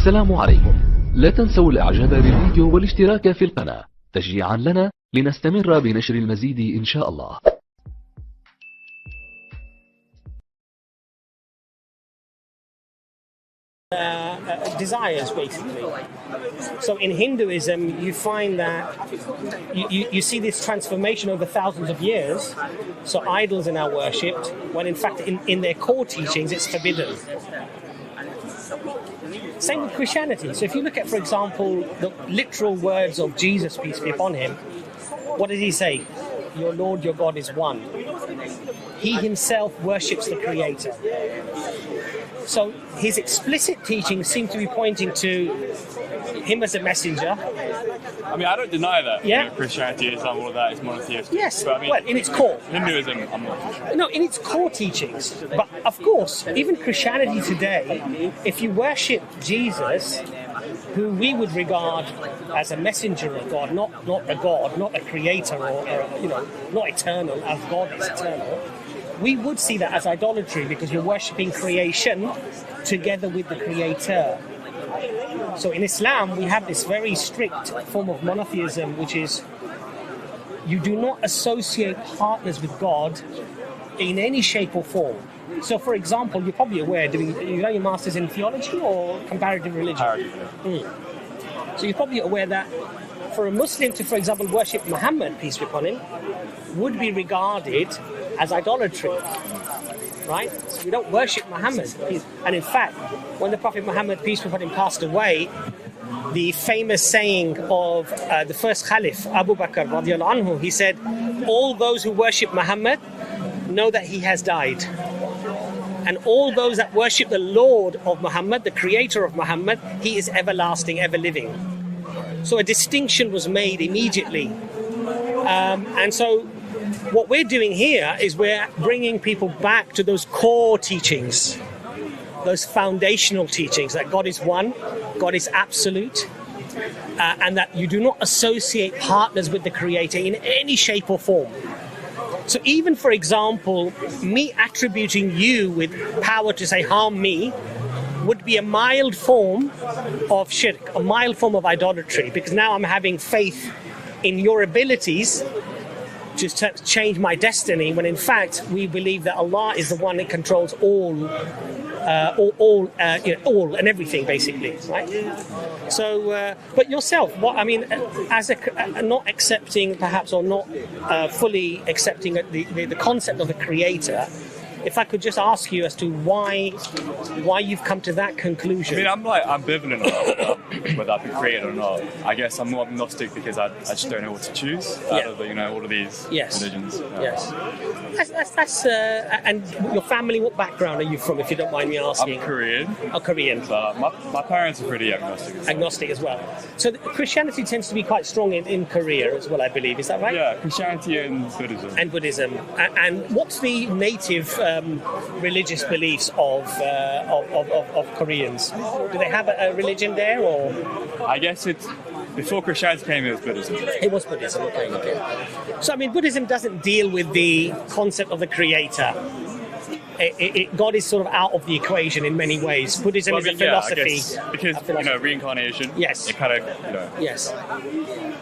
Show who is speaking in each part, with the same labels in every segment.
Speaker 1: السلام عليكم. لا تنسوا الاعجاب بالفيديو والاشتراك في القناة تشجيعا لنا لنستمر بنشر المزيد إن شاء الله.
Speaker 2: Desires, basically. So in Hinduism, you find that you see this transformation over thousands of years. So idols are now worshipped, when in fact in their core teachings it's forbidden. Same with Christianity. So if you look at, for example, the literal words of Jesus, peace be upon him, what does he say? Your Lord, your God is one. He himself worships the Creator. So his explicit teachings seem to be pointing to him as a messenger.
Speaker 3: I mean, I don't deny that.
Speaker 2: Yeah.
Speaker 3: Christianity, Islam, all of that is monotheistic.
Speaker 2: Yes,
Speaker 3: but I mean,
Speaker 2: well, in its core.
Speaker 3: Hinduism, I'm not sure.
Speaker 2: No, in its core teachings. But of course, even Christianity today, if you worship Jesus, who we would regard as a messenger of God, not a God, not a creator, or not eternal, as God is eternal, we would see that as idolatry because you're worshipping creation together with the Creator. So in Islam, we have this very strict form of monotheism, which is you do not associate partners with God in any shape or form. So, for example, you're probably aware, you know your master's in theology or comparative religion? So you're probably aware that for a Muslim to, for example, worship Muhammad, peace be upon him, would be regarded as idolatry, right? So we don't worship Muhammad. And in fact, when the Prophet Muhammad, peace be upon him, passed away, the famous saying of the first Caliph, Abu Bakr radiallahu anhu, he said, all those who worship Muhammad know that he has died. And all those that worship the Lord of Muhammad, the creator of Muhammad, he is everlasting, ever living. So a distinction was made immediately. And so what we're doing here is we're bringing people back to those core teachings, those foundational teachings that God is one, God is absolute, and that you do not associate partners with the Creator in any shape or form. So even, for example, me attributing you with power to say harm me would be a mild form of shirk, a mild form of idolatry, because now I'm having faith in your abilities to change my destiny, when in fact we believe that Allah is the one that controls all and everything, basically, right? So, but yourself, as not accepting, perhaps, or not fully accepting the concept of the Creator, if I could just ask you as to why you've come to that conclusion.
Speaker 3: I mean, I'm ambivalent about whether I've been created or not. I guess I'm more agnostic because I just don't know what to choose out of all of these religions.
Speaker 2: Yes. That's and your family, what background are you from, if you don't mind me asking?
Speaker 3: I'm Korean.
Speaker 2: Oh, Korean.
Speaker 3: My parents are pretty agnostic.
Speaker 2: Agnostic as well. So Christianity tends to be quite strong in Korea as well, I believe. Is that right?
Speaker 3: Yeah, Christianity and Buddhism.
Speaker 2: And Buddhism. And what's the native religious beliefs of Koreans? Do they have a religion there, or?
Speaker 3: I guess it's before Christianity came, it was Buddhism.
Speaker 2: It was Buddhism. Okay. So I mean, Buddhism doesn't deal with the concept of the Creator. God is sort of out of the equation in many ways. Buddhism is a philosophy.
Speaker 3: Because reincarnation.
Speaker 2: Yes.
Speaker 3: It kind of
Speaker 2: Yes.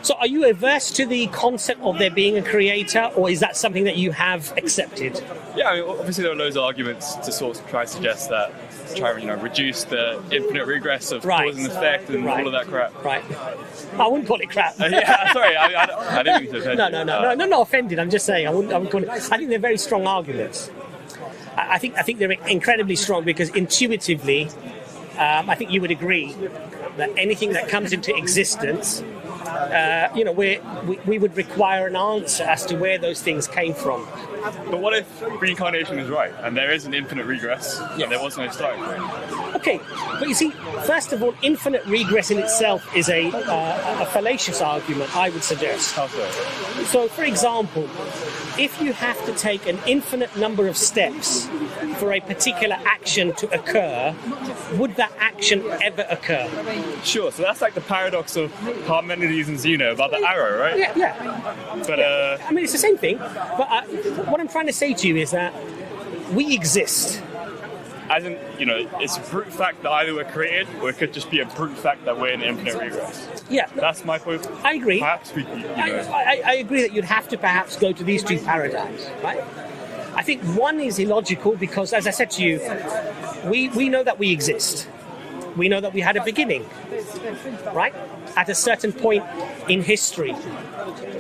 Speaker 2: So are you averse to the concept of there being a creator, or is that something that you have accepted?
Speaker 3: Yeah, I mean, obviously there are loads of arguments to sort of try and suggest that, to try and reduce the infinite regress of cause and effect and all of that crap.
Speaker 2: Right. I wouldn't call it crap.
Speaker 3: Yeah, sorry, I didn't mean to offend you.
Speaker 2: No, not offended. I'm just saying I wouldn't call it. I think they're very strong arguments. I think they're incredibly strong because intuitively, I think you would agree that anything that comes into existence, we would require an answer as to where those things came from.
Speaker 3: But what if reincarnation is right and there is an infinite regress and there was no starting point?
Speaker 2: Okay, but you see, first of all, infinite regress in itself is a fallacious argument, I would suggest.
Speaker 3: How so?
Speaker 2: So, for example, if you have to take an infinite number of steps for a particular action to occur, would that action ever occur?
Speaker 3: Sure, so that's like the paradox of Parmenides and Zeno about the arrow, right?
Speaker 2: Yeah.
Speaker 3: But
Speaker 2: I mean, it's the same thing, but what I'm trying to say to you is that we exist.
Speaker 3: as in, it's a brute fact that either we're created or it could just be a brute fact that we're in infinite regress.
Speaker 2: Yeah.
Speaker 3: That's my point.
Speaker 2: I agree.
Speaker 3: Perhaps we,
Speaker 2: I agree that you'd have to perhaps go to these two paradigms, right? I think one is illogical because, as I said to you, we know that we exist. We know that we had a beginning, right? At a certain point in history,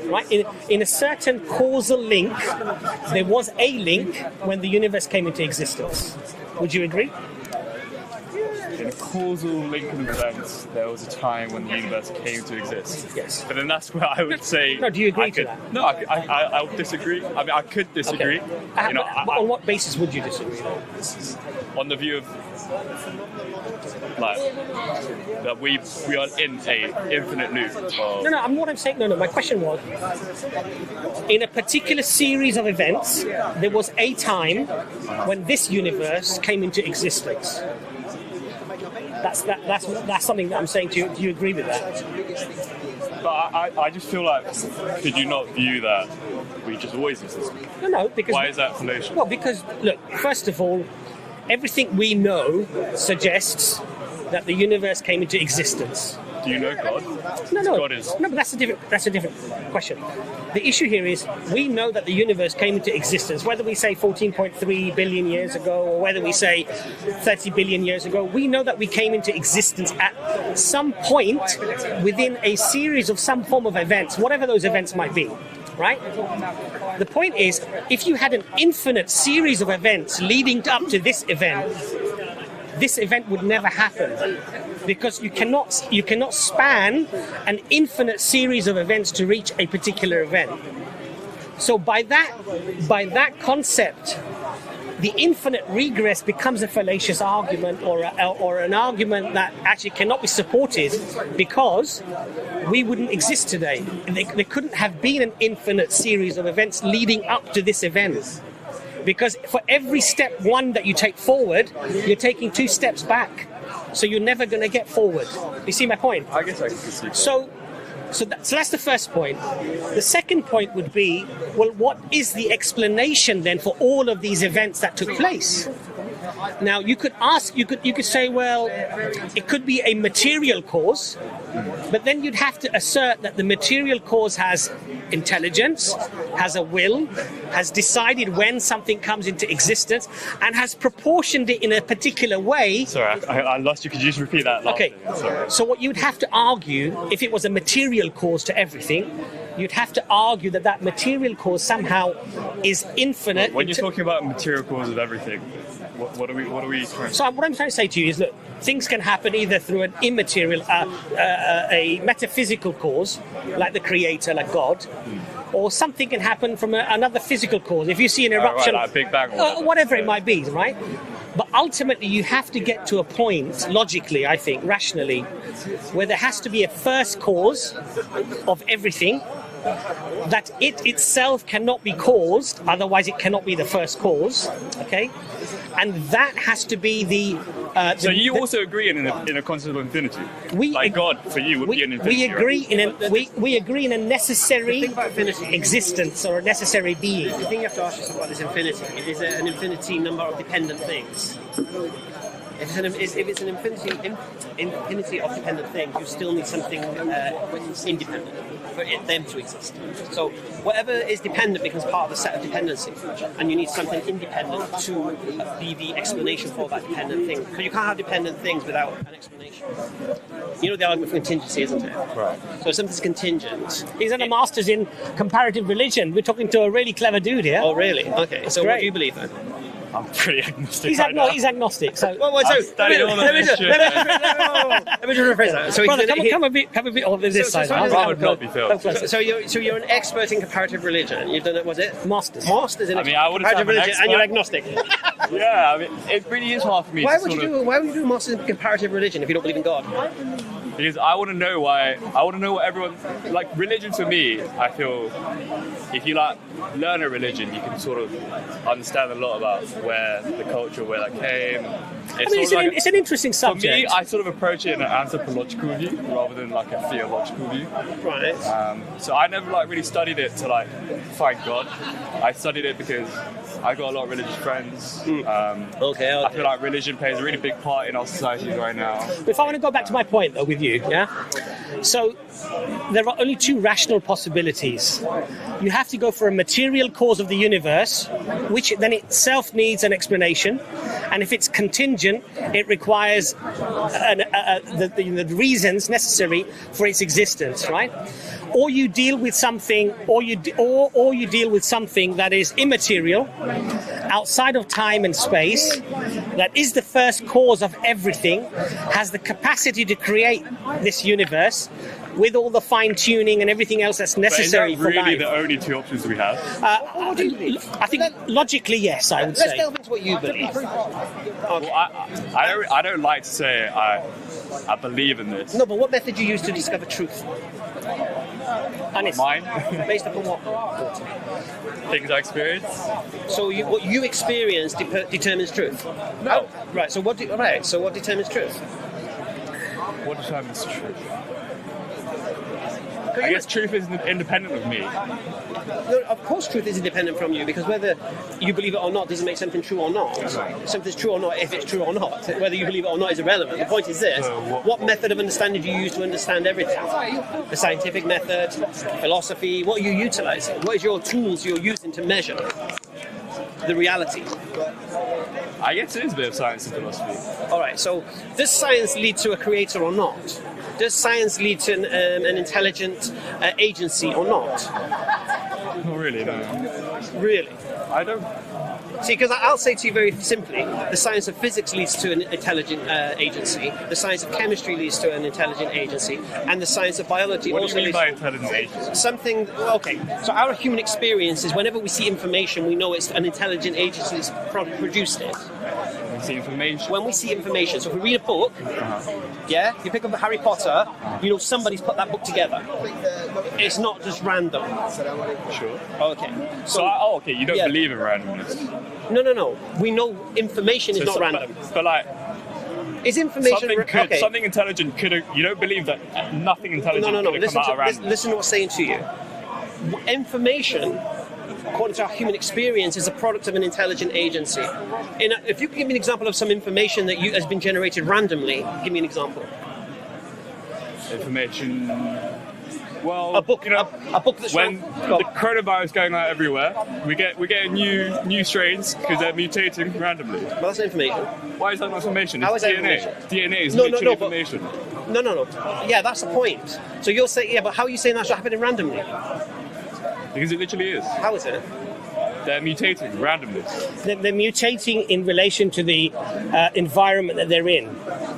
Speaker 2: right? In a certain causal link, there was a link when the universe came into existence. Would you agree?
Speaker 3: In a causal link of events, there was a time when the universe came to exist.
Speaker 2: Yes.
Speaker 3: But then that's where I would say...
Speaker 2: No, do you agree to that?
Speaker 3: No, I would disagree. I mean, I could disagree.
Speaker 2: Okay. On what basis would you disagree?
Speaker 3: On the view of, that we are in a infinite loop.
Speaker 2: No, what I'm saying, my question was, in a particular series of events, there was a time when this universe came into existence. That's something that I'm saying to you. Do you agree with that?
Speaker 3: But I just feel like, could you not view that we just always exist?
Speaker 2: No, because...
Speaker 3: Why is that fallacious?
Speaker 2: Well, because, look, first of all, everything we know suggests that the universe came into existence.
Speaker 3: Do you know God?
Speaker 2: No.
Speaker 3: God is...
Speaker 2: No, but that's a different question. The issue here is we know that the universe came into existence, whether we say 14.3 billion years ago or whether we say 30 billion years ago, we know that we came into existence at some point within a series of some form of events, whatever those events might be, right? The point is, if you had an infinite series of events leading up to this event would never happen, because you cannot span an infinite series of events to reach a particular event. So by that concept, the infinite regress becomes a fallacious argument or an argument that actually cannot be supported, because we wouldn't exist today. There couldn't have been an infinite series of events leading up to this event. Because for every step one that you take forward, you're taking 2 steps back. So you're never going to get forward. You see my point?
Speaker 3: I guess I can see.
Speaker 2: So that's the first point. The second point would be, well, what is the explanation then for all of these events that took place? Now, you could say, well, it could be a material cause, but then you'd have to assert that the material cause has intelligence, has a will, has decided when something comes into existence, and has proportioned it in a particular way.
Speaker 3: Sorry, I lost you. Could you just repeat that?
Speaker 2: Okay. So what you'd have to argue, if it was a material cause to everything, you'd have to argue that material cause somehow is infinite.
Speaker 3: When you're talking about material cause of everything, what are we trying to...
Speaker 2: So what I'm trying to say to you is, look, things can happen either through an immaterial, a metaphysical cause, like the creator, like God, or something can happen from another physical cause. If you see an eruption,
Speaker 3: like Big Bang, or
Speaker 2: whatever it might be, right? But ultimately, you have to get to a point, logically, I think, rationally, where there has to be a first cause of everything, that it itself cannot be caused, otherwise it cannot be the first cause, okay? And that has to be the...
Speaker 3: so you also agree in a concept of infinity? God, for you, would be an infinity,
Speaker 2: we agree in a necessary existence or a necessary being.
Speaker 4: The thing you have to ask yourself about this infinity, is there an infinity number of dependent things? If it's an infinity of dependent things, you still need something independent for them to exist. So whatever is dependent becomes part of a set of dependency, and you need something independent to be the explanation for that dependent thing. So you can't have dependent things without an explanation. You know the argument for contingency, isn't it?
Speaker 3: Right.
Speaker 4: So if something's contingent...
Speaker 2: He's done a master's in comparative religion. We're talking to a really clever dude here.
Speaker 4: Oh, really? Okay. So what do you believe then?
Speaker 3: I'm pretty agnostic.
Speaker 2: He's agnostic. So
Speaker 4: let me just rephrase that. So
Speaker 2: brother, come a bit on this side.
Speaker 3: I would not be Phil.
Speaker 4: So you're an expert in comparative religion. You've done it. Was it
Speaker 2: masters?
Speaker 4: Masters in
Speaker 3: comparative
Speaker 4: religion, and you're agnostic.
Speaker 3: Yeah, I mean, it really is hard for me.
Speaker 4: Why would you do masters in comparative religion if you don't believe in God?
Speaker 3: Because I want to know why. I want to know what everyone like. Religion for me, I feel, if you learn a religion, you can sort of understand a lot about where the culture, where that came.
Speaker 2: It's an interesting subject.
Speaker 3: For me, I sort of approach it in an anthropological view rather than like a theological view.
Speaker 4: Right.
Speaker 3: So I never really studied it to find God. I studied it because I've got a lot of religious friends.
Speaker 4: Okay.
Speaker 3: I feel like religion plays a really big part in our society right now.
Speaker 2: If I want to go back to my point, though, with you, yeah? So there are only two rational possibilities. You have to go for a material cause of the universe, which then itself needs an explanation. And if it's contingent, it requires the reasons necessary for its existence, right? Or you deal with something, or you deal with something that is immaterial, outside of time and space, that is the first cause of everything, has the capacity to create this universe with all the fine-tuning and everything else that's necessary for life.
Speaker 3: But is that really the only two options we have?
Speaker 4: What do you believe?
Speaker 2: I think logically, yes, I would say.
Speaker 4: Let's delve into what you believe.
Speaker 3: Well, I don't like to say I believe in this.
Speaker 4: No, but what method do you use to discover truth?
Speaker 3: Mine?
Speaker 4: Based upon what?
Speaker 3: Things I experience.
Speaker 4: So what you experience determines truth?
Speaker 3: No.
Speaker 4: Right, so what determines truth?
Speaker 3: What determines truth? I guess truth is independent of me.
Speaker 4: No, of course truth is independent from you, because whether you believe it or not doesn't make something true or not. Something's true or not if it's true or not. Whether you believe it or not is irrelevant. The point is this: what method of understanding do you use to understand everything? The scientific method, philosophy, what are you utilizing? What is your tools you're using to measure the reality?
Speaker 3: I guess it is a bit of science and philosophy.
Speaker 4: Alright, so does science lead to a creator or not? Does science lead to an intelligent agency or not?
Speaker 3: Not really, no.
Speaker 4: Really?
Speaker 3: I don't...
Speaker 4: See, because I'll say to you very simply, the science of physics leads to an intelligent agency, the science of chemistry leads to an intelligent agency, and the science of biology
Speaker 3: What
Speaker 4: also
Speaker 3: do you mean
Speaker 4: leads
Speaker 3: by intelligent agency?
Speaker 4: something. Okay, so our human experience is whenever we see information, we know it's an intelligent agency that's produced it.
Speaker 3: We see information.
Speaker 4: When we see information, so if we read a book, yeah, you pick up Harry Potter, you know somebody's put that book together. It's not just random.
Speaker 3: Sure.
Speaker 4: Okay.
Speaker 3: Okay, you don't believe in randomness.
Speaker 4: No. We know information is not random.
Speaker 3: But like,
Speaker 4: Is information
Speaker 3: something intelligent could have, you don't believe that nothing intelligent
Speaker 4: No.
Speaker 3: could have come out of randomness?
Speaker 4: Listen to what's saying to you. Information, according to our human experience, is a product of an intelligent agency. If you could give me an example of some information that has been generated randomly, give me an example.
Speaker 3: Information. Well,
Speaker 4: A book that's
Speaker 3: when the coronavirus going out everywhere, we get new strains because they're mutating randomly.
Speaker 4: Well, that's not information.
Speaker 3: Why is that not information?
Speaker 4: How
Speaker 3: It's
Speaker 4: is that
Speaker 3: DNA.
Speaker 4: information?
Speaker 3: DNA is
Speaker 4: No,
Speaker 3: literally information.
Speaker 4: No. Yeah, that's the point. So you'll say, but how are you saying that's not happening randomly?
Speaker 3: Because it literally is.
Speaker 4: How is it?
Speaker 3: They're mutating randomly.
Speaker 2: They're mutating in relation to the environment that they're in,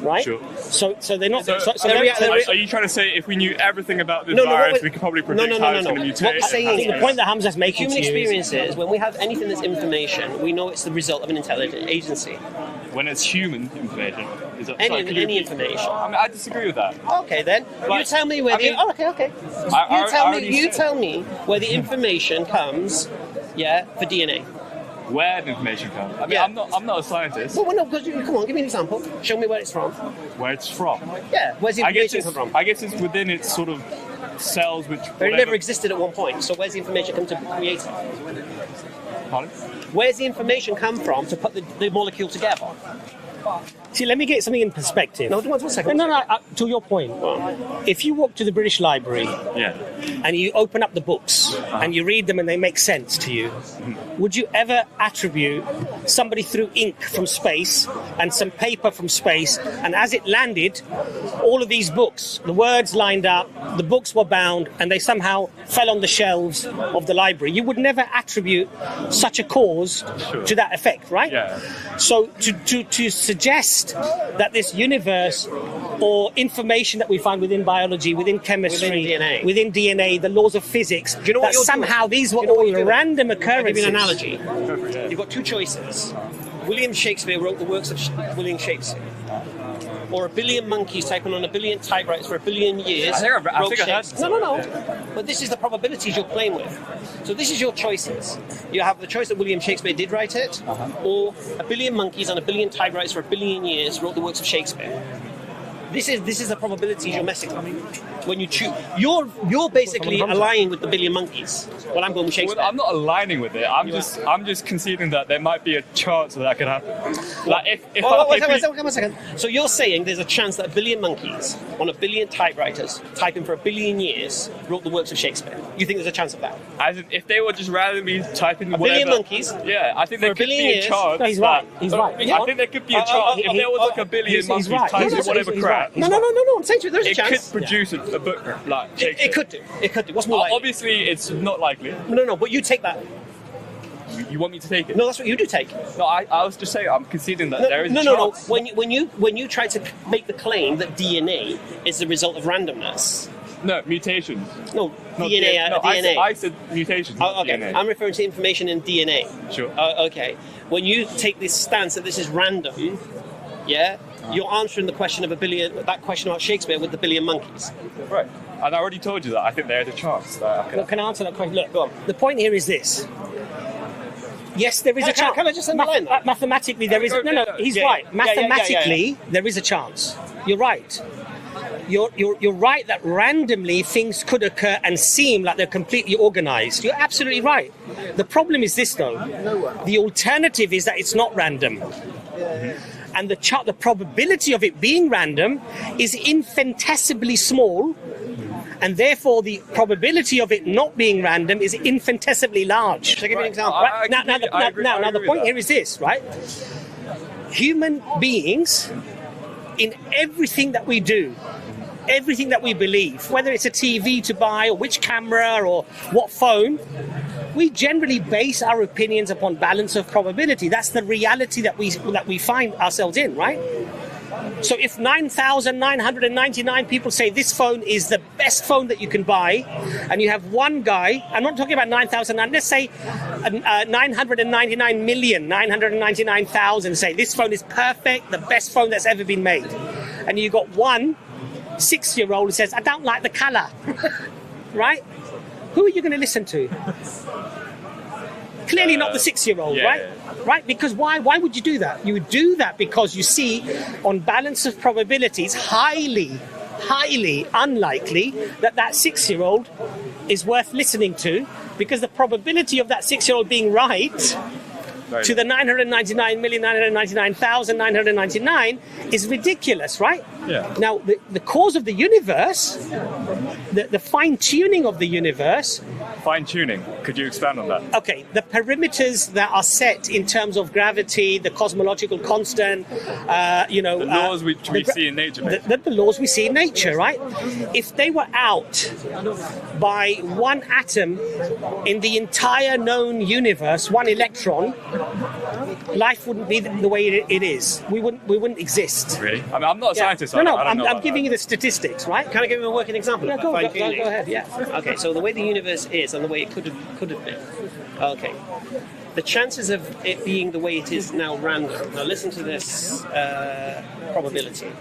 Speaker 2: right?
Speaker 3: Sure.
Speaker 2: So they're not.
Speaker 3: Are you trying to say if we knew everything about this virus, we could probably predict how it's going to mutate?
Speaker 4: What we're saying
Speaker 2: I think the point that Hamza's making
Speaker 4: human
Speaker 2: to you
Speaker 4: experience is when we have anything that's information, we know it's the result of an intelligent agency.
Speaker 3: When it's human information, is that
Speaker 4: Any information.
Speaker 3: I mean, I disagree with that.
Speaker 4: Okay, then you tell me where okay. You tell me where the information comes. Yeah, for DNA.
Speaker 3: Where the information comes. I mean,
Speaker 4: Yeah.
Speaker 3: I'm not a scientist.
Speaker 4: Well, no, because come on, give me an example. Show me where it's from.
Speaker 3: Where it's from.
Speaker 4: Yeah, where's the information come from?
Speaker 3: I guess it's within its sort of cells, which.
Speaker 4: But it never existed at one point. So where's the information come to create it?
Speaker 3: Pardon?
Speaker 4: Where's the information come from to put the molecule together?
Speaker 2: See, let me get something in perspective.
Speaker 4: No, one second.
Speaker 2: No. To your point, if you walk to the British Library
Speaker 3: Yeah.
Speaker 2: and you open up the books and you read them and they make sense to you, would you ever attribute somebody threw ink from space and some paper from space, and as it landed, all of these books, the words lined up, the books were bound, and they somehow fell on the shelves of the library? You would never attribute such a cause to that effect, right?
Speaker 3: Yeah.
Speaker 2: So to suggest that this universe or information that we find within biology, within chemistry, within DNA, the laws of physics,
Speaker 4: Do you know what
Speaker 2: that
Speaker 4: you're
Speaker 2: somehow
Speaker 4: doing?
Speaker 2: these were
Speaker 4: Do you know what
Speaker 2: all
Speaker 4: you're doing?
Speaker 2: random
Speaker 4: I'll
Speaker 2: occurrences.
Speaker 4: give you an analogy. You've got two choices. William Shakespeare wrote the works of William Shakespeare. Or a billion monkeys typing on a billion typewriters for a billion years.
Speaker 3: I think I heard
Speaker 4: Shakespeare. No. But this is the probabilities you're playing with. So this is your choices. You have the choice that William Shakespeare did write it, or a billion monkeys on a billion typewriters for a billion years wrote the works of Shakespeare. This is the probabilities you're messing with. When you choose, you're basically aligning with the billion monkeys. Well, I'm going with Shakespeare.
Speaker 3: Well, I'm not aligning with it. I'm just conceding that there might be a chance that could happen. Like if
Speaker 4: one second. So you're saying there's a chance that a billion monkeys on a billion typewriters, typing for a billion years, wrote the works of Shakespeare. You think there's a chance of that?
Speaker 3: As if they were just randomly typing
Speaker 4: a billion monkeys.
Speaker 3: Yeah, I think there could be a chance.
Speaker 2: No, he's right. He's right.
Speaker 3: I think there could be a chance if there was like a billion monkeys typing whatever crap.
Speaker 4: No. I'm saying to you, there's a chance.
Speaker 3: It could produce a book like Shakespeare.
Speaker 4: It could do. What's more likely?
Speaker 3: Obviously, it's not likely.
Speaker 4: No. But you take that.
Speaker 3: You want me to take it?
Speaker 4: No, that's what you do take.
Speaker 3: No, I was just saying I'm conceding that there is a chance.
Speaker 4: No. When you try to make the claim that DNA is the result of randomness.
Speaker 3: No, mutations.
Speaker 4: No, DNA. DNA.
Speaker 3: I said mutations.
Speaker 4: Oh, okay,
Speaker 3: DNA.
Speaker 4: I'm referring to information in DNA.
Speaker 3: Sure.
Speaker 4: Okay. When you take this stance that this is random, yeah, you're answering the question of that question about Shakespeare with the billion monkeys.
Speaker 3: Right. And I already told you that I think there is a chance that
Speaker 2: Look, can I answer that question? Look,
Speaker 4: go on.
Speaker 2: The point here is this. Yes, there is a chance.
Speaker 4: Can I just underline that?
Speaker 2: Mathematically, there is. No, he's right. Mathematically, there is a chance. You're right. You're right that randomly things could occur and seem like they're completely organized. You're absolutely right. The problem is this, though. The alternative is that it's not random. And the probability of it being random is infinitesimally small, and therefore the probability of it not being random is infinitesimally large.
Speaker 4: Should I give you an example?
Speaker 2: Right? Now, the point here is this, right? Human beings, in everything that we do, everything that we believe, whether it's a TV to buy or which camera or what phone, we generally base our opinions upon balance of probability. That's the reality that we find ourselves in, right? So if 9,999 people say this phone is the best phone that you can buy, and you have one guy, I'm not talking about 9,000, let's say 999,999,000 say this phone is perfect, the best phone that's ever been made. And you got one 6-year-old who says, I don't like the colour, right? Who are you going to listen to? Clearly not the 6-year-old, right? Yeah. Right? Because why would you do that? You would do that because you see, on balance of probabilities, highly unlikely that 6-year-old is worth listening to, because the probability of that 6-year-old being right to the 999,999,999 is ridiculous, right?
Speaker 3: Yeah.
Speaker 2: Now, the cause of the universe, the fine-tuning of the universe...
Speaker 3: Fine-tuning? Could you expand on that?
Speaker 2: Okay, the perimeters that are set in terms of gravity, the cosmological constant,
Speaker 3: The laws we see in nature.
Speaker 2: The laws we see in nature, right? If they were out by one atom in the entire known universe, one electron, life wouldn't be the way it is. We wouldn't exist.
Speaker 3: Really? I mean, I'm not a scientist.
Speaker 2: I'm giving you the statistics, right?
Speaker 4: Can I give you a working example?
Speaker 2: Yeah, go ahead. Yeah.
Speaker 4: Okay, so the way the universe is and the way it could have been. Okay. The chances of it being the way it is now random. Now listen to this probability.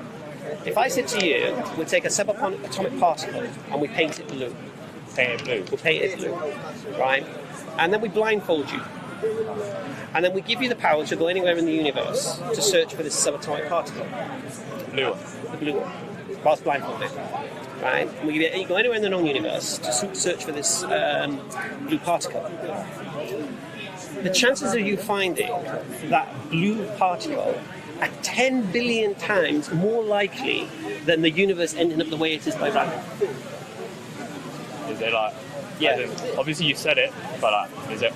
Speaker 4: If I said to you, we take a subatomic particle and we paint it blue. We'll paint it blue, right? And then we blindfold you. And then we give you the power to go anywhere in the universe to search for this subatomic particle.
Speaker 3: Blue.
Speaker 4: The blue one. Whilst blindfolded. Right? And you go anywhere in the known universe to search for this blue particle. The chances of you finding that blue particle are 10 billion times more likely than the universe ending up the way it is by random.
Speaker 3: Is it like...
Speaker 4: Yeah.
Speaker 3: Obviously you said it, but is it...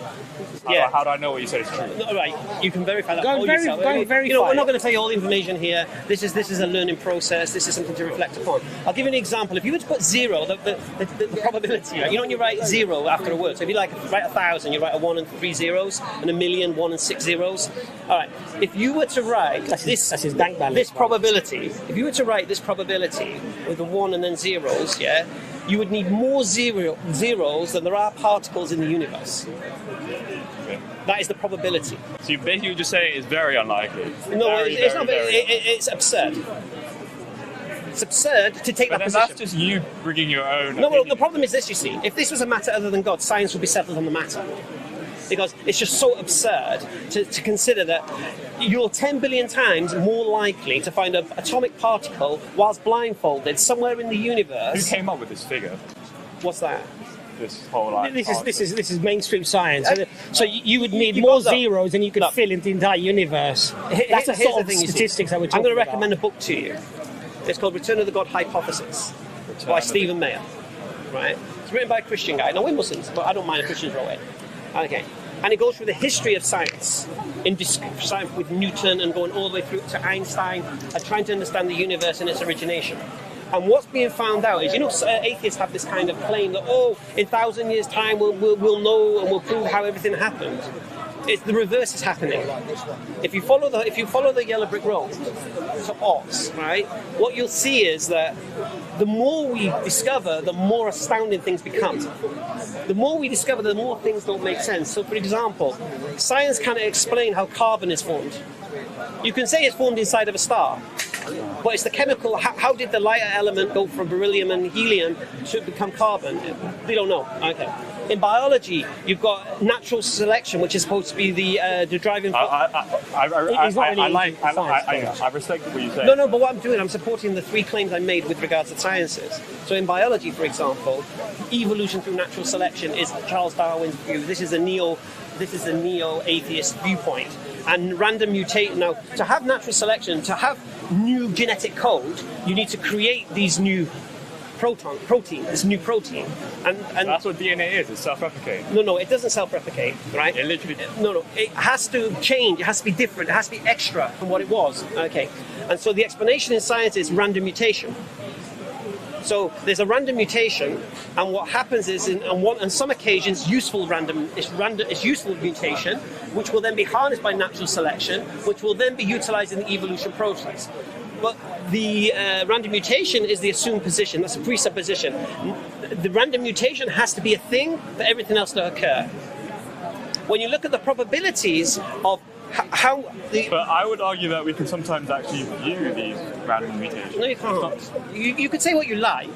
Speaker 4: Yeah.
Speaker 3: How do I know what you said is true?
Speaker 4: No, right, you can verify that
Speaker 2: Go
Speaker 4: for yourself.
Speaker 2: verify.
Speaker 4: We're not going to tell you all the information here. This is a learning process. This is something to reflect upon. I'll give you an example. If you were to put 0, the probability, right? You know when you write 0 after a word. So if you write 1,000, you write a 1 and 3 zeros, and a million 1 and 6 zeros. All right. If you were to write
Speaker 2: that's his bank balance.
Speaker 4: This probability, if you were to write this probability with a 1 and then zeros, yeah, you would need more zeros than there are particles in the universe.
Speaker 3: Okay.
Speaker 4: That is the probability.
Speaker 3: So you basically just say it's very unlikely.
Speaker 4: No, it's not. It's absurd. It's absurd to take that position.
Speaker 3: That's just you bringing your own.
Speaker 4: No, well, the problem is this. You see, if this was a matter other than God, science would be settled on the matter. because it's just so absurd to consider that you're 10 billion times more likely to find an atomic particle whilst blindfolded somewhere in the universe.
Speaker 3: Who came up with this figure?
Speaker 4: What's that?
Speaker 3: This whole like,
Speaker 2: This is mainstream science. So you would need more zeros than you could fill in the entire universe. That's the sort of statistics that we're talking
Speaker 4: I'm going to
Speaker 2: about.
Speaker 4: recommend a book to you. It's called Return of the God Hypothesis by Stephen Mayer. Right? It's written by a Christian guy. Now we're Muslims, but I don't mind a Christian wrote it. Okay. And it goes through the history of science, science with Newton and going all the way through to Einstein and trying to understand the universe and its origination. And what's being found out is, atheists have this kind of claim that, in 1,000 years' time we'll know and we'll prove how everything happened. It's the reverse is happening. If you follow the yellow brick road to Oz, right, what you'll see is that the more we discover, the more astounding things become. The more we discover, the more things don't make sense. So, for example, science cannot explain how carbon is formed. You can say it's formed inside of a star, but it's the chemical. How did the lighter element go from beryllium and helium to become carbon? We don't know. Okay. In biology, you've got natural selection, which is supposed to be the driving.
Speaker 3: I respect what you say.
Speaker 4: No, but what I'm doing, I'm supporting the three claims I made with regards to sciences. So in biology, for example, evolution through natural selection is Charles Darwin's view. This is a neo-atheist viewpoint. And random mutation. Now, to have natural selection, to have new genetic code, you need to create these new this new protein. And
Speaker 3: that's what DNA is, it's self-replicating.
Speaker 4: No, it doesn't self-replicate, right?
Speaker 3: It literally...
Speaker 4: No, it has to change, it has to be different, it has to be extra from what it was. Okay. And so the explanation in science is random mutation. So there's a random mutation, and what happens is, on some occasions, it's useful mutation, which will then be harnessed by natural selection, which will then be utilized in the evolution process. But the random mutation is the assumed position. That's a presupposition. The random mutation has to be a thing for everything else to occur. When you look at the probabilities of how the...
Speaker 3: But I would argue that we can sometimes actually view these random mutations.
Speaker 4: No, you can't. You can say what you like,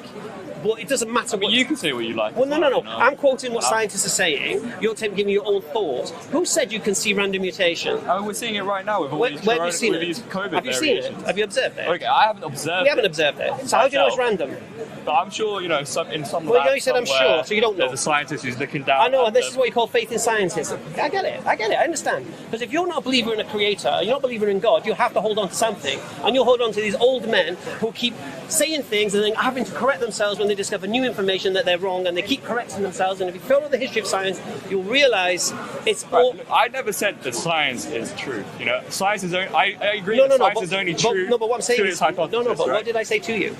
Speaker 4: but it doesn't matter what...
Speaker 3: You can say what you like.
Speaker 4: Well, no. I'm quoting what scientists are saying. You're giving me your own thoughts. Who said you can see random mutation?
Speaker 3: Oh, we're seeing it right now with all these
Speaker 4: where have you seen
Speaker 3: these COVID
Speaker 4: Have you seen it? Have you observed it?
Speaker 3: Okay, I haven't observed it.
Speaker 4: We haven't observed it. So how do you know it's random?
Speaker 3: But I'm sure, in some
Speaker 4: Well, you said I'm sure, so you don't know.
Speaker 3: There's a scientist who's looking down.
Speaker 4: I know, and this is what you call faith in scientists. I get it, I understand. Because if you're not a believer in a creator, you're not a believer in God, you have to hold on to something. And you'll hold on to these old men who keep saying things and then having to correct themselves when they discover new information that they're wrong, and they keep correcting themselves. And if you follow the history of science, you'll realise it's all...
Speaker 3: Look, I never said that science is truth. Science is only... I agree that science is only true
Speaker 4: but what I'm saying
Speaker 3: to its hypothesis.
Speaker 4: But what did I say to you?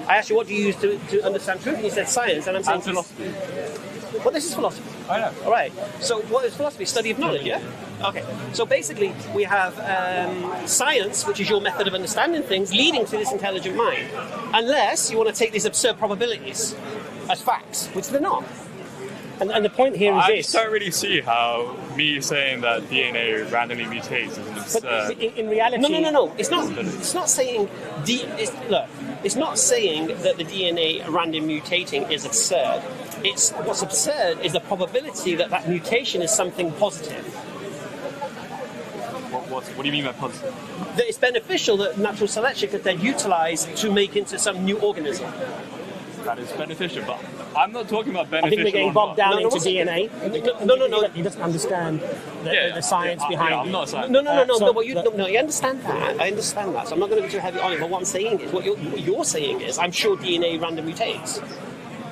Speaker 4: I asked you, what do you use to understand truth? And you said science, and I'm saying...
Speaker 3: philosophy.
Speaker 4: Well, this is philosophy.
Speaker 3: I know.
Speaker 4: All right. So what is philosophy? Study of knowledge, yeah? Okay. So basically, we have science, which is your method of understanding things, leading to this intelligent mind. Unless you want to take these absurd probabilities as facts, which they're not.
Speaker 2: And the point here is
Speaker 3: I
Speaker 2: this.
Speaker 3: just don't really see how me saying that DNA randomly mutates is an absurd...
Speaker 2: But in reality...
Speaker 4: No. It's not saying... It's not saying that the DNA random mutating is absurd. What's absurd is the probability that mutation is something positive.
Speaker 3: What do you mean by positive?
Speaker 4: That it's beneficial that natural selection could then utilise to make into some new organism.
Speaker 3: That is beneficial, but I'm not talking about
Speaker 2: I
Speaker 3: beneficial.
Speaker 2: think we're getting bogged down into DNA.
Speaker 4: No.
Speaker 2: He doesn't understand the science behind it.
Speaker 3: I'm not a scientist.
Speaker 4: No. You understand that. I understand that. So I'm not going to be too heavy on it. But what I'm saying is, what you're saying is, I'm sure DNA random mutates,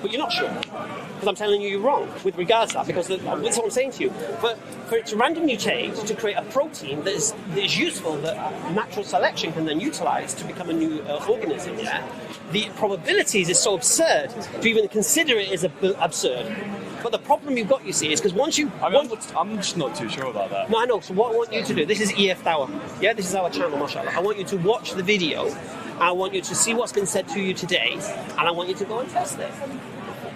Speaker 4: but you're not sure. Because I'm telling you you're wrong with regards to that, because that's what I'm saying to you. But for it to random mutate to create a protein that is useful, that natural selection can then utilise to become a new organism, the probabilities is so absurd to even consider it as absurd. But the problem you've got, you see, is because once you...
Speaker 3: I'm just not too sure about that.
Speaker 4: No, I know. So what I want you to do, this is EF Tower. Yeah, this is our channel, mashallah. I want you to watch the video. I want you to see what's been said to you today, and I want you to go and test it.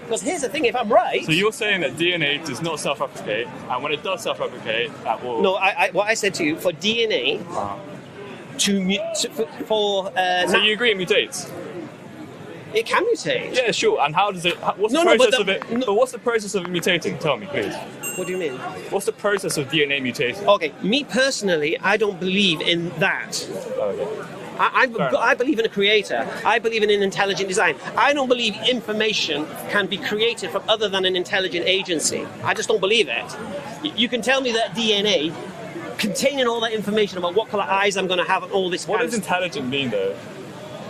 Speaker 4: Because here's the thing, if I'm right...
Speaker 3: So you're saying that DNA does not self-replicate, and when it does self-replicate, that will...
Speaker 4: No, what I said to you, for DNA So
Speaker 3: you agree it mutates?
Speaker 4: It can mutate.
Speaker 3: Yeah, sure. And how does it? What's the process of it? But what's the process of it mutating? Tell me, please.
Speaker 4: What do you mean?
Speaker 3: What's the process of DNA mutating?
Speaker 4: Okay, me personally, I don't believe in that.
Speaker 3: Okay.
Speaker 4: I believe in a creator. I believe in an intelligent design. I don't believe information can be created from other than an intelligent agency. I just don't believe it. You can tell me that DNA containing all that information about what colour eyes I'm going to have and all this.
Speaker 3: What does intelligent mean, though?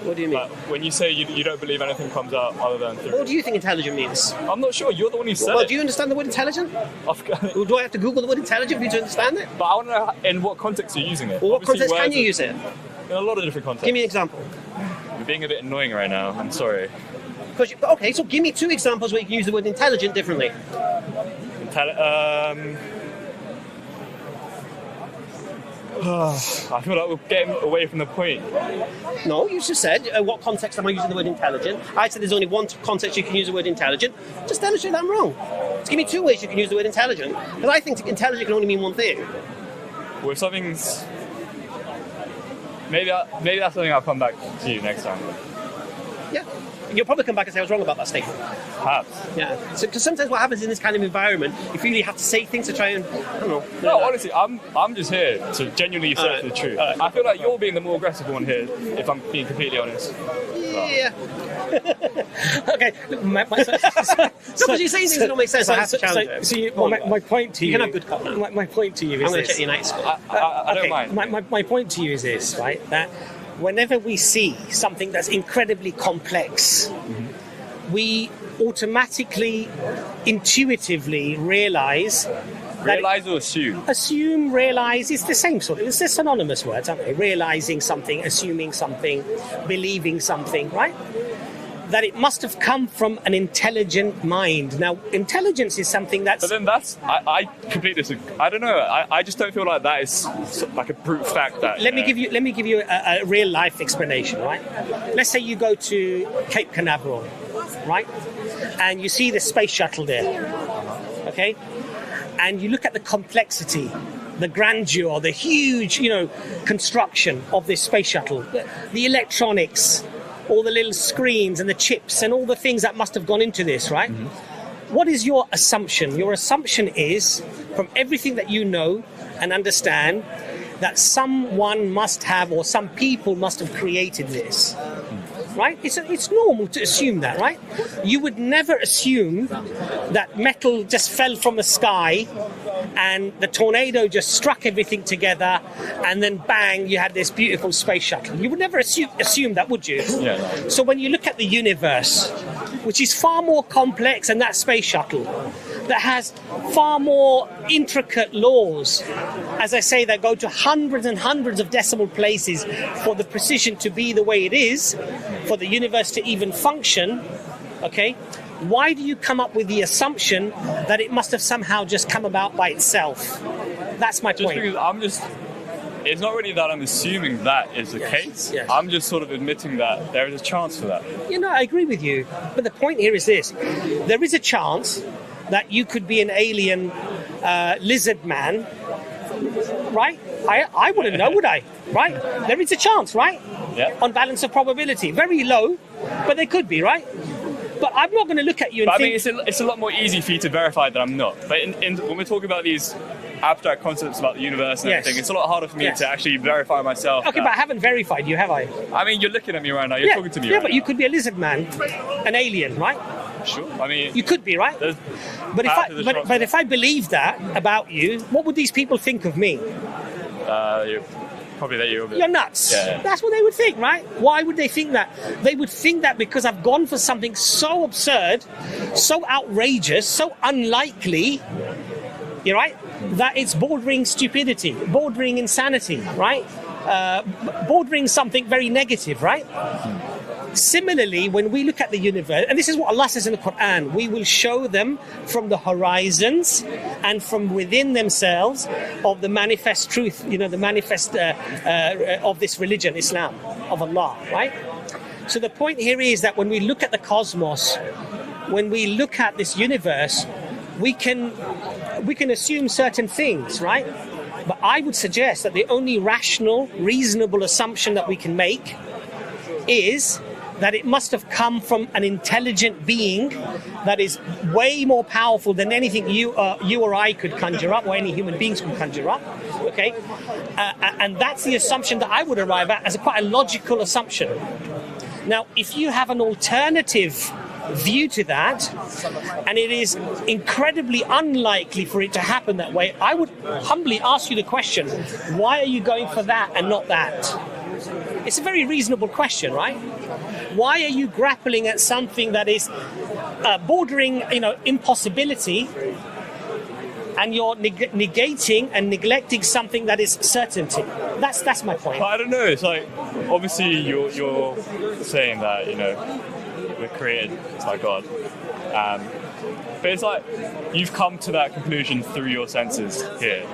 Speaker 4: What do you mean?
Speaker 3: When you say you don't believe anything comes out other than...
Speaker 4: What do you think intelligent means?
Speaker 3: I'm not sure. You're the one who said it.
Speaker 4: Well, do you understand the word intelligent? Do I have to Google the word intelligent for you to understand it?
Speaker 3: But I want to know in what context you're using it.
Speaker 4: Well, what context can you use it?
Speaker 3: In a lot of different contexts.
Speaker 4: Give me an example.
Speaker 3: You're being a bit annoying right now. I'm sorry.
Speaker 4: Okay, so give me 2 examples where you can use the word intelligent differently.
Speaker 3: I feel like we're getting away from the point.
Speaker 4: No, you just said, what context am I using the word intelligent? I said there's only one context you can use the word intelligent. Just demonstrate that I'm wrong. Just give me 2 ways you can use the word intelligent. Because I think intelligent can only mean one thing.
Speaker 3: Well, if something's... Maybe that's something I'll come back to you next time.
Speaker 4: Yeah. You'll probably come back and say I was wrong about that statement.
Speaker 3: Perhaps.
Speaker 4: Yeah. So, because sometimes what happens in this kind of environment, you really have to say things to try and, I don't know.
Speaker 3: No, honestly, I'm just here to genuinely search for the truth. I feel like you're being the more aggressive one here, if I'm being completely honest.
Speaker 4: Yeah. Okay. No, because you're saying things that don't make sense. I have to challenge it.
Speaker 2: My point to you...
Speaker 4: You can have good cop now.
Speaker 2: My point to you is
Speaker 4: I'm going to
Speaker 2: this.
Speaker 4: check the United School.
Speaker 3: I don't mind.
Speaker 2: My point to you is this, right? That whenever we see something that's incredibly complex, we automatically, intuitively realise...
Speaker 3: Realise or assume?
Speaker 2: Assume, realise, it's the same sort of... It's the synonymous words, aren't they? Realising something, assuming something, believing something, right? That it must have come from an intelligent mind. Now, intelligence is something that's...
Speaker 3: But then that's... I completely disagree. I don't know. I just don't feel like that is like a brute fact that...
Speaker 2: Let me give you a real life explanation, right? Let's say you go to Cape Canaveral, right? And you see the space shuttle there, okay? And you look at the complexity, the grandeur, the huge, construction of this space shuttle, the electronics, all the little screens and the chips and all the things that must have gone into this, right? Mm-hmm. What is your assumption? Your assumption is, from everything that you know and understand, that someone must have, or some people must have created this. Right? It's normal to assume that, right? You would never assume that metal just fell from the sky and the tornado just struck everything together and then bang, you had this beautiful space shuttle. You would never assume that, would you?
Speaker 3: Yeah.
Speaker 2: So when you look at the universe, which is far more complex than that space shuttle, that has far more intricate laws, as I say, that go to hundreds and hundreds of decimal places for the precision to be the way it is, for the universe to even function, okay? Why do you come up with the assumption that it must have somehow just come about by itself? That's my point.
Speaker 3: Because it's not really that I'm assuming that is the case.
Speaker 2: Yes.
Speaker 3: I'm just sort of admitting that there is a chance for that.
Speaker 2: I agree with you. But the point here is this. There is a chance that you could be an alien lizard man, right? I wouldn't know, would I? Right? There is a chance, right?
Speaker 3: Yeah.
Speaker 2: On balance of probability. Very low, but they could be, right? But I'm not going to look at you and think...
Speaker 3: I mean, it's a lot more easy for you to verify that I'm not. But when we're talking about these abstract concepts about the universe and everything, it's a lot harder for me to actually verify myself.
Speaker 2: Okay, but I haven't verified you, have I?
Speaker 3: I mean, you're looking at me right now. You're talking to me right now.
Speaker 2: Yeah, but you could be a lizard man, an alien, right?
Speaker 3: Sure. I mean...
Speaker 2: You could be, right? But if I believe that about you, what would these people think of me?
Speaker 3: Probably that
Speaker 2: you're nuts.
Speaker 3: Yeah.
Speaker 2: That's what they would think, right? Why would they think that? They would think that because I've gone for something so absurd, so outrageous, so unlikely, you're right, that it's bordering stupidity, bordering insanity, right? Bordering something very negative, right? Similarly, when we look at the universe, and this is what Allah says in the Quran, we will show them from the horizons and from within themselves of the manifest truth, the manifest of this religion, Islam, of Allah, right? So the point here is that when we look at the cosmos, when we look at this universe, we can assume certain things, right? But I would suggest that the only rational, reasonable assumption that we can make is that it must have come from an intelligent being that is way more powerful than anything you or I could conjure up, or any human beings could conjure up. Okay, and that's the assumption that I would arrive at as quite a logical assumption. Now, if you have an alternative view to that, and it is incredibly unlikely for it to happen that way, I would humbly ask you the question, why are you going for that and not that? It's a very reasonable question, right? Why are you grappling at something that is bordering, impossibility, and you're negating and neglecting something that is certainty? That's my point.
Speaker 3: But I don't know. It's like, obviously you're saying that we're created by God, but it's like you've come to that conclusion through your senses here.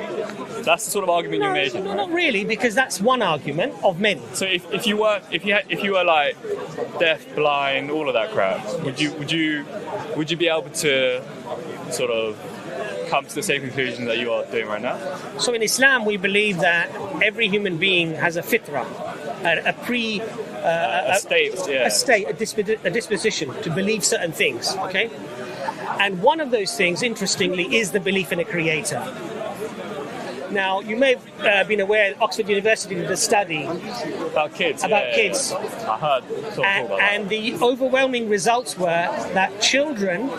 Speaker 3: That's the sort of argument you're making.
Speaker 2: No, not really, because that's one argument of many.
Speaker 3: So if you were like deaf, blind, all of that crap, would you be able to sort of come to the same conclusion that you are doing right now?
Speaker 2: So in Islam, we believe that every human being has a fitra, a disposition to believe certain things. Okay, and one of those things, interestingly, is the belief in a creator. Now, you may have been aware Oxford University did a study
Speaker 3: about kids. I heard about that.
Speaker 2: And the overwhelming results were that children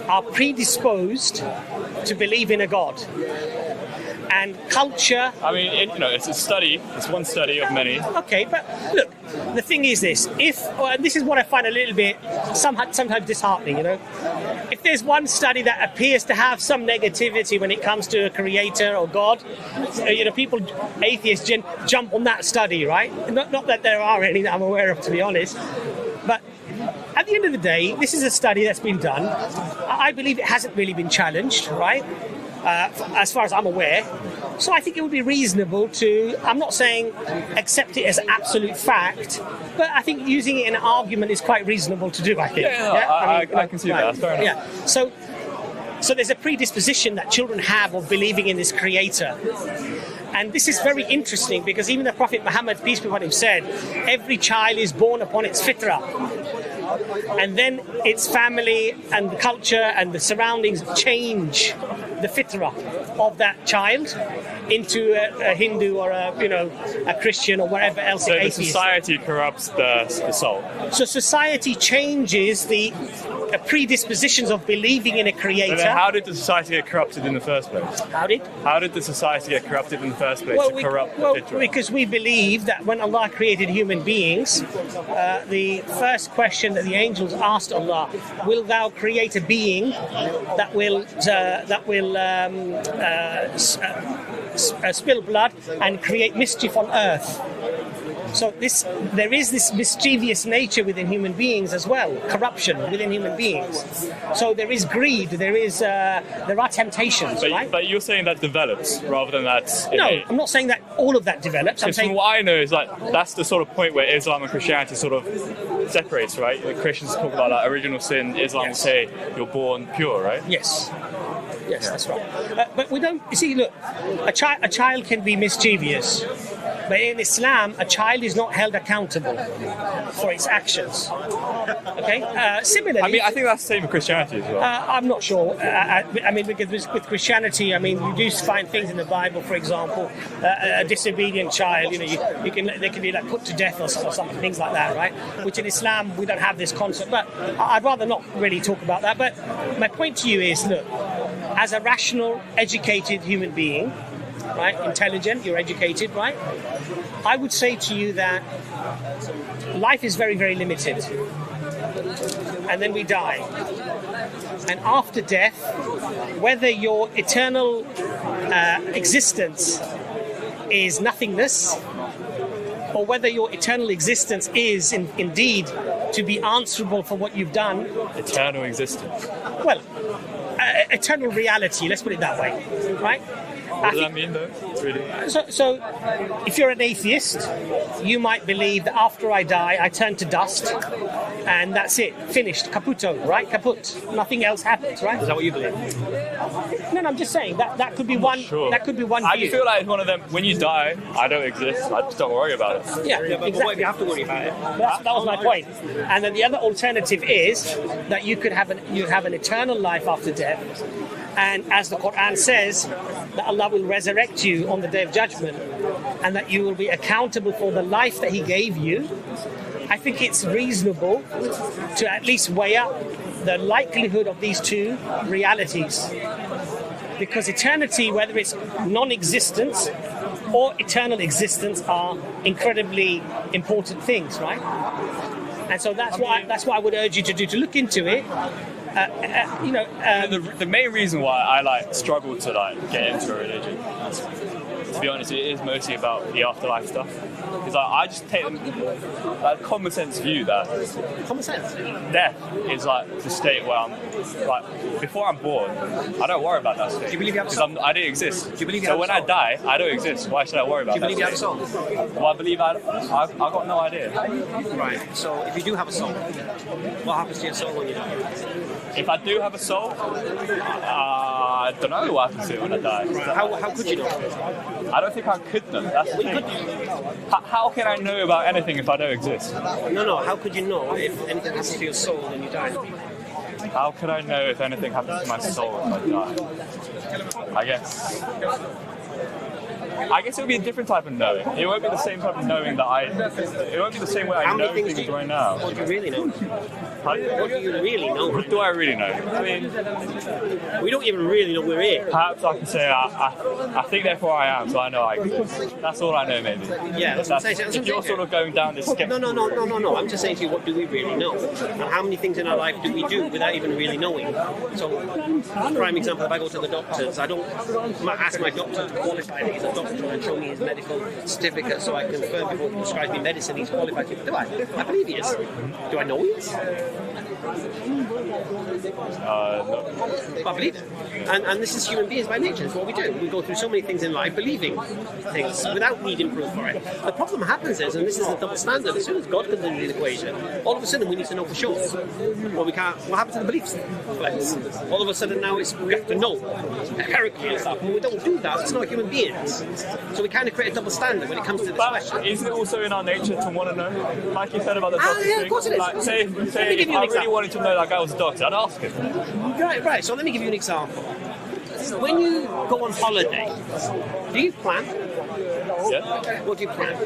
Speaker 2: are predisposed to believe in a God. And culture...
Speaker 3: I mean, it's a study. It's one study of many.
Speaker 2: Okay, but look, the thing is this. And this is what I find a little bit sometimes disheartening, If there's one study that appears to have some negativity when it comes to a creator or God, people, atheists, jump on that study, right? Not that there are any that I'm aware of, to be honest. But at the end of the day, this is a study that's been done. I believe it hasn't really been challenged, right? As far as I'm aware. So I think it would be reasonable to, I'm not saying accept it as absolute fact, but I think using it in an argument is quite reasonable to do, I think.
Speaker 3: I can see that. That's fair enough.
Speaker 2: Yeah. So there's a predisposition that children have of believing in this creator. And this is very interesting because even the Prophet Muhammad, peace be upon him, said, every child is born upon its fitrah. And then its family and the culture and the surroundings change the fitrah of that child into a Hindu or a Christian or whatever else.
Speaker 3: So the society corrupts the soul.
Speaker 2: So society changes the predispositions of believing in a creator.
Speaker 3: So then how did the society get corrupted in the first place?
Speaker 2: How did the
Speaker 3: society get corrupted in the first place to corrupt the fitrah?
Speaker 2: Because we believe that when Allah created human beings, the first question that the angels asked Allah, will thou create a being that will spill blood and create mischief on earth? So there is this mischievous nature within human beings as well, corruption within human beings. So there is greed, there are temptations, right?
Speaker 3: But you're saying that develops rather than that's innate.
Speaker 2: No, I'm not saying that all of that develops. I'm saying
Speaker 3: from what I know is that's the sort of point where Islam and Christianity sort of separates, right? The Christians talk about original sin. Islam will say you're born pure, right?
Speaker 2: Yes, that's right. But we don't. You see, look, a child can be mischievous. But in Islam, a child is not held accountable for its actions. Okay. Similarly,
Speaker 3: I mean, I think that's the same with Christianity as well.
Speaker 2: I'm not sure. I mean, because with Christianity, you do find things in the Bible. For example, a disobedient child, they can be put to death or something, things like that, right? Which in Islam we don't have this concept. But I'd rather not really talk about that. But my point to you is, look, as a rational, educated human being, right, intelligent, you're educated, right? I would say to you that life is very, very limited. And then we die. And after death, whether your eternal existence is nothingness, or whether your eternal existence is indeed to be answerable for what you've done.
Speaker 3: Eternal existence.
Speaker 2: Well, eternal reality, let's put it that way, right?
Speaker 3: What does that mean, though? Really?
Speaker 2: So, if you're an atheist, you might believe that after I die, I turn to dust, and that's it, finished, caputo, right? Kaput. Nothing else happens, right?
Speaker 4: Is that what you believe?
Speaker 2: No, I'm just saying that could be one.
Speaker 3: Sure.
Speaker 2: That could be one
Speaker 3: I
Speaker 2: view.
Speaker 3: just feel like it's one of them. When you die, I don't exist. I just don't worry about it.
Speaker 2: Yeah,
Speaker 4: But
Speaker 2: exactly.
Speaker 4: what if you have to worry about it?
Speaker 2: That was my point. And then the other alternative is that you could have an eternal life after death, and as the Quran says, that Allah will resurrect you on the Day of Judgment, and that you will be accountable for the life that He gave you. I think it's reasonable to at least weigh up the likelihood of these two realities, because eternity, whether it's non-existence or eternal existence, are incredibly important things, right? And so that's what I would urge you to do, to look into it.
Speaker 3: The main reason why I struggle to get into a religion, to be honest, it is mostly about the afterlife stuff. Because I just take the common sense view that
Speaker 4: Common sense.
Speaker 3: death is the state where I'm before I'm born, I don't worry about that state.
Speaker 4: Do you believe you have a
Speaker 3: because
Speaker 4: soul?
Speaker 3: I didn't exist.
Speaker 4: Do you believe you
Speaker 3: so
Speaker 4: have a
Speaker 3: when I
Speaker 4: soul?
Speaker 3: die, I don't exist. Why should I worry about
Speaker 4: Do you believe you have
Speaker 3: that
Speaker 4: a soul?
Speaker 3: state? Well, I believe I've got no idea.
Speaker 4: Right. So if you do have a soul, what happens to your soul when you die?
Speaker 3: If I do have a soul, I don't know what happens to it when I die.
Speaker 4: How could you know?
Speaker 3: I don't think I could know. That's the thing. How can I know about anything if I don't exist?
Speaker 4: No. How could you know if anything happens to your soul when you die?
Speaker 3: How could I know if anything happens to my soul if I die? I guess it would be a different type of knowing. It won't be the same type of knowing it won't be the same way I know things right now.
Speaker 4: What do you really know?
Speaker 3: Pardon?
Speaker 4: What do you really know?
Speaker 3: What do I really know? I mean,
Speaker 4: We don't even really know we're here.
Speaker 3: perhaps I can say I think therefore I am, so I know I exist. That's all I know, maybe.
Speaker 4: Yeah, that's what I'm saying.
Speaker 3: If you're sort of going down this skeptical
Speaker 4: No. I'm just saying to you, what do we really know? And how many things in our life do we do without even really knowing? So, prime example, if I go to the doctors, I don't ask my doctor to qualify that he's a doctor and show me his medical certificate so I can confirm before he prescribes me medicine he's qualified to. Do I? I believe he is. Do I know he is?
Speaker 3: No.
Speaker 4: I believe it. And this is human beings by nature. It's what we do. We go through so many things in life believing things without needing proof for it. The problem happens is, and this is the double standard, as soon as God comes into the equation, all of a sudden we need to know for sure. Well, we can't. What happens to the beliefs? All of a sudden now we have to know empirically and stuff. When we don't do that, it's not human beings. So we kind of create a double standard when it comes to this
Speaker 3: But
Speaker 4: question.
Speaker 3: isn't it also in our nature to want to know? Like you said about the doctor
Speaker 4: yeah,
Speaker 3: thing.
Speaker 4: of course it is.
Speaker 3: Like, say
Speaker 4: Let me
Speaker 3: if
Speaker 4: give you
Speaker 3: I
Speaker 4: an
Speaker 3: really
Speaker 4: example.
Speaker 3: wanted to know that guy was a doctor, I'd ask him.
Speaker 4: Right. So let me give you an example. When you go on holiday, do you plan?
Speaker 3: Yeah.
Speaker 4: What do you plan?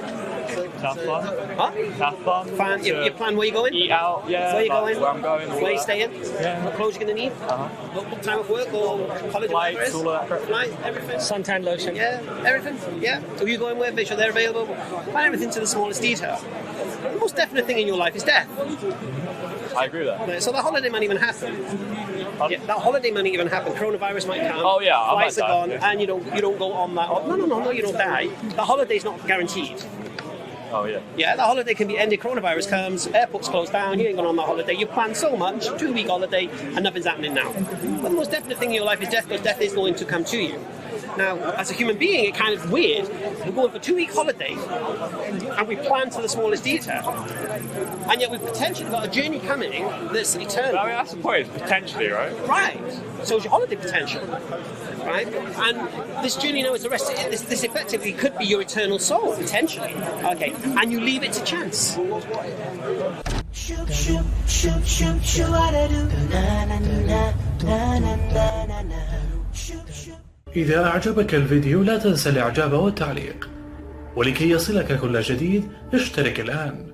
Speaker 3: Have fun.
Speaker 4: Huh?
Speaker 3: Have fun.
Speaker 4: Plan, you plan where you're going?
Speaker 3: Eat out. Yeah.
Speaker 4: Where you
Speaker 3: like
Speaker 4: going?
Speaker 3: Where I'm going. all
Speaker 4: Where you
Speaker 3: that.
Speaker 4: staying?
Speaker 3: Yeah.
Speaker 4: What clothes you're going to need? What time of work or college or whatever it
Speaker 3: Flights,
Speaker 4: is?
Speaker 3: all of that.
Speaker 4: Flight, everything.
Speaker 2: Suntan lotion.
Speaker 4: Yeah, everything. Yeah. So you going where? Make sure they're available. Plan everything to the smallest detail. The most definite thing in your life is death.
Speaker 3: I agree with that.
Speaker 4: Right, so that holiday might even happen. Yeah, that holiday might even happen. Coronavirus might come.
Speaker 3: Oh, yeah, I
Speaker 4: Flights
Speaker 3: might
Speaker 4: are
Speaker 3: die,
Speaker 4: gone,
Speaker 3: yeah.
Speaker 4: and you don't go on that. No, you don't die. The holiday's not guaranteed.
Speaker 3: Oh yeah.
Speaker 4: Yeah, the holiday can be ended. Coronavirus comes, airports closed down. You ain't going on that holiday. You plan so much, 2-week holiday, and nothing's happening now. But the most definite thing in your life is death, because death is going to come to you. Now, as a human being, it's kind of weird. We're going for a 2-week holiday, and we plan to the smallest detail. And yet we've potentially got a journey coming that's eternal.
Speaker 3: I mean, that's the point, potentially, right?
Speaker 4: Right. So it's your holiday potential. Right? And this journey now is the rest. This effectively could be your eternal soul, potentially. Okay. And you leave it to chance.
Speaker 5: إذا أعجبك الفيديو لا تنسى الإعجاب والتعليق، ولكي يصلك كل جديد اشترك الآن.